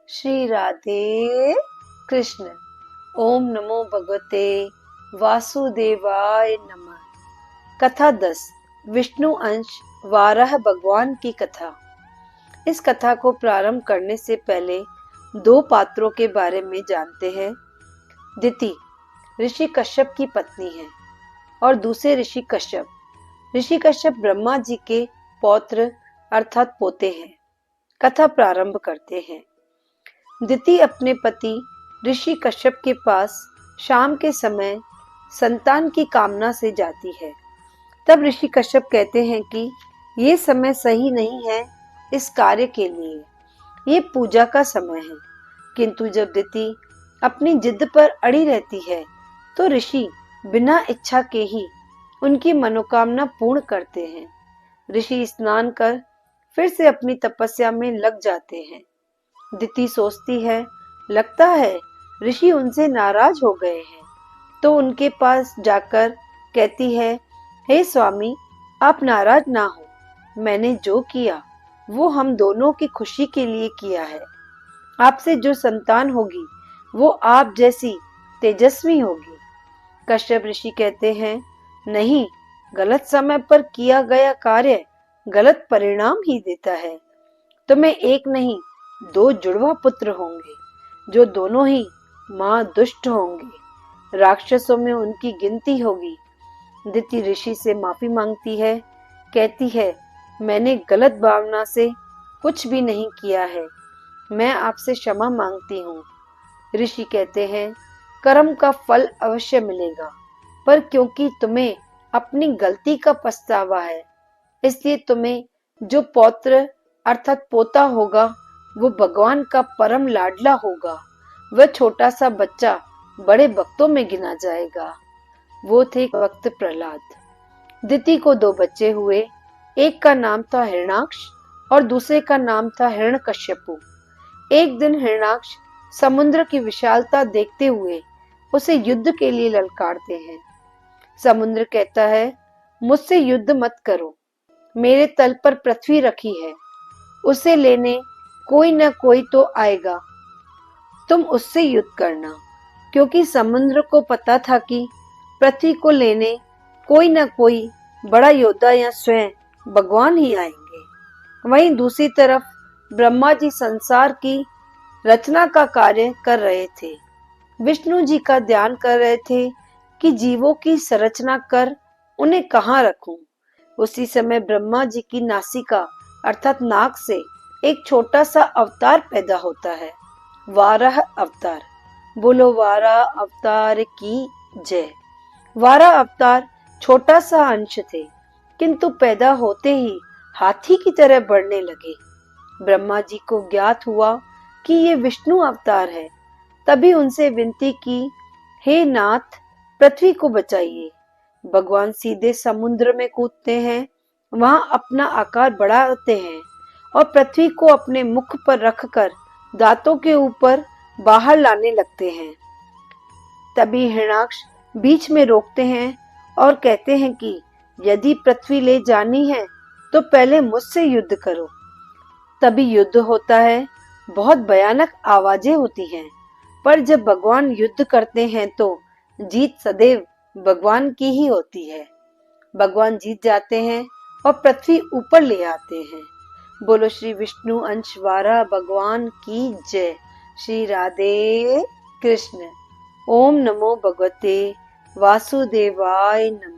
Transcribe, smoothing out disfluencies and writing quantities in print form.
श्री राधे कृष्ण। ओम नमो भगवते वासुदेवाय नमः। कथा 10। विष्णु अंश वाराह भगवान की कथा। इस कथा को प्रारंभ करने से पहले दो पात्रों के बारे में जानते हैं। दिति ऋषि कश्यप की पत्नी है और दूसरे ऋषि कश्यप ब्रह्मा जी के पौत्र अर्थात पोते हैं। कथा प्रारंभ करते हैं। दिति अपने पति ऋषि कश्यप के पास शाम के समय संतान की कामना से जाती है। तब ऋषि कश्यप कहते हैं कि ये समय सही नहीं है इस कार्य के लिए, ये पूजा का समय है। किंतु जब दिति अपनी जिद पर अड़ी रहती है तो ऋषि बिना इच्छा के ही उनकी मनोकामना पूर्ण करते हैं। ऋषि स्नान कर फिर से अपनी तपस्या में लग जाते हैं। दिति सोचती है, लगता है ऋषि उनसे नाराज हो गए हैं, तो उनके पास जाकर कहती है, हे स्वामी, आप नाराज ना हो। मैंने जो किया वो हम दोनों की खुशी के लिए किया है। आपसे जो संतान होगी वो आप जैसी तेजस्वी होगी। कश्यप ऋषि कहते हैं, नहीं, गलत समय पर किया गया कार्य गलत परिणाम ही देता है। तुम्हें एक नहीं 2 जुड़वा पुत्र होंगे, जो दोनों ही मां दुष्ट होंगे। राक्षसों में उनकी गिनती होगी। दिति ऋषि से माफी मांगती है, कहती है, मैंने गलत भावना से कुछ भी नहीं किया है, मैं आपसे क्षमा मांगती हूँ। ऋषि कहते हैं, कर्म का फल अवश्य मिलेगा, पर क्योंकि तुम्हें अपनी गलती का पछतावा है, इसलिए तुम्हें जो पौत्र अर्थात पोता होगा वो भगवान का परम लाडला होगा। वह छोटा सा बच्चा बड़े भक्तों में गिना जाएगा। वो थे भक्त प्रहलाद। दिति को 2 बच्चे हुए, एक का नाम था हिरणाक्ष और दूसरे का नाम था हिरण्यकश्यपु। एक दिन हिरणाक्ष समुद्र की विशालता देखते हुए उसे युद्ध के लिए ललकारते हैं। समुद्र कहता है, मुझसे युद्ध मत करो, मेरे तल पर पृथ्वी रखी है, उसे लेने कोई न कोई तो आएगा, तुम उससे युद्ध करना। क्योंकि समुद्र को पता था कि पृथ्वी को लेने कोई न कोई बड़ा योद्धा या स्वयं भगवान ही आएंगे। वहीं दूसरी तरफ ब्रह्मा जी संसार की रचना का कार्य कर रहे थे। विष्णु जी का ध्यान कर रहे थे कि जीवों की संरचना कर उन्हें कहाँ रखूं। उसी समय ब्रह्मा जी की नासिका अर्थात नाक से एक छोटा सा अवतार पैदा होता है, वाराह अवतार। बोलो वाराह अवतार की जय। वाराह अवतार छोटा सा अंश थे, किंतु पैदा होते ही हाथी की तरह बढ़ने लगे। ब्रह्मा जी को ज्ञात हुआ कि ये विष्णु अवतार है। तभी उनसे विनती की, हे नाथ, पृथ्वी को बचाइए। भगवान सीधे समुद्र में कूदते हैं, वहां अपना आकार बढ़ाते हैं और पृथ्वी को अपने मुख पर रखकर दांतों के ऊपर बाहर लाने लगते हैं। तभी हिरणाक्ष बीच में रोकते हैं और कहते हैं कि यदि पृथ्वी ले जानी है तो पहले मुझसे युद्ध करो। तभी युद्ध होता है। बहुत भयानक आवाजें होती हैं, पर जब भगवान युद्ध करते हैं तो जीत सदैव भगवान की ही होती है। भगवान जीत जाते हैं और पृथ्वी ऊपर ले आते हैं। बोलो श्री विष्णु अंश वाराह भगवान की जय। श्री राधे कृष्ण। ओम नमो भगवते वासुदेवाय नमः।